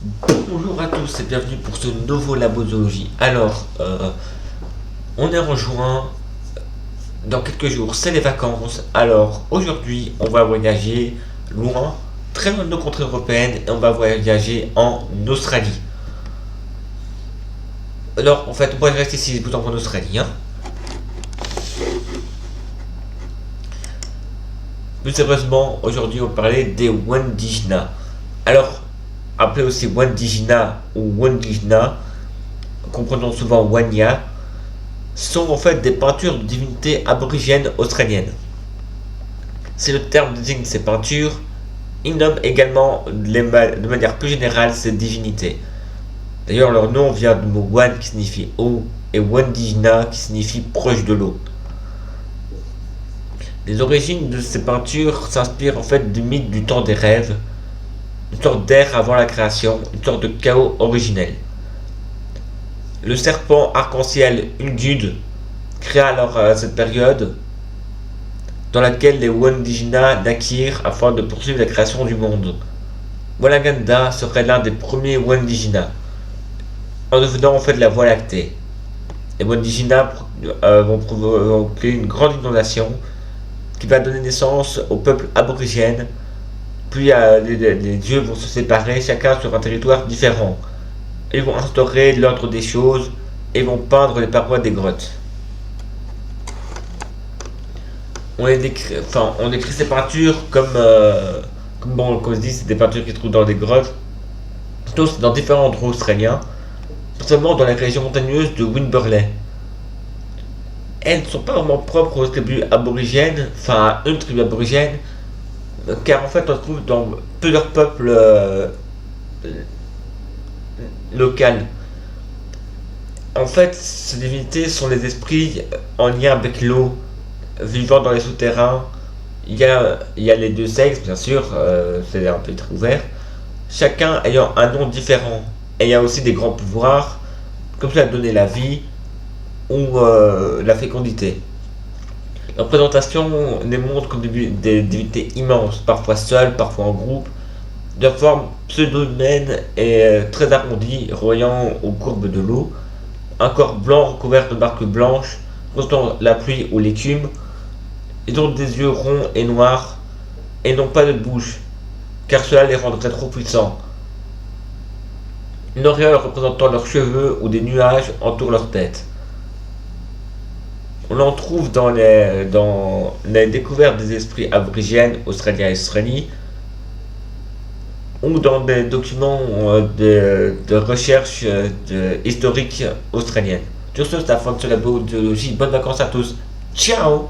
Bonjour à tous et bienvenue pour ce nouveau labo de zoologie. Alors, on est en juin, dans quelques jours c'est les vacances. Alors aujourd'hui on va voyager loin, très loin de nos contrées européennes et on va voyager en Australie. Alors en fait on va rester ici tout en Australie. Plus sérieusement, aujourd'hui on va parler des Wandjina. Alors, appelé aussi Wandjina ou Wandjina, comprenant souvent Wanya, sont en fait des peintures de divinités aborigènes australiennes. Si le terme désigne ces peintures, il nomme également de manière plus générale ces divinités. D'ailleurs, leur nom vient du mot Wan qui signifie eau et Wandjina qui signifie proche de l'eau. Les origines de ces peintures s'inspirent en fait du mythe du temps des rêves, une sorte d'ère avant la création, une sorte de chaos originel. Le serpent arc-en-ciel Ulgud créa alors cette période dans laquelle les Wandjina naquirent afin de poursuivre la création du monde. Walaganda serait l'un des premiers Wandjina, en devenant en fait la Voie lactée. Les Wandjina vont provoquer une grande inondation qui va donner naissance au peuple aborigène, puis les dieux vont se séparer, chacun sur un territoire différent. Ils vont instaurer l'ordre des choses et vont peindre les parois des grottes. On décrit ces peintures comme je dis, c'est des peintures qui se trouvent dans des grottes, tous dans différents endroits australiens, seulement dans la région montagneuse de Winburley. Elles ne sont pas vraiment propres aux tribus aborigènes, enfin à une tribu aborigène, car en fait on trouve dans plusieurs peuples locaux. En fait, ces divinités sont les esprits en lien avec l'eau, vivant dans les souterrains. Il y a les deux sexes, bien sûr, c'est un peu très ouvert, chacun ayant un nom différent. Et il y a aussi des grands pouvoirs, comme ça donner la vie ou la fécondité. La présentation les montre comme des divinités immenses, parfois seules, parfois en groupe, de forme pseudo-humaine et très arrondie, reliant aux courbes de l'eau, un corps blanc recouvert de marques blanches, représentant la pluie ou l'écume. Ils ont des yeux ronds et noirs, et n'ont pas de bouche, car cela les rendrait trop puissants. Une auréole représentant leurs cheveux ou des nuages entourent leur tête. On en trouve dans les découvertes des esprits aborigènes australiens et australie, ou dans des documents de recherche historique australienne. Sur ce, c'est la fin de ce labo de biologie. Bonnes vacances à tous. Ciao!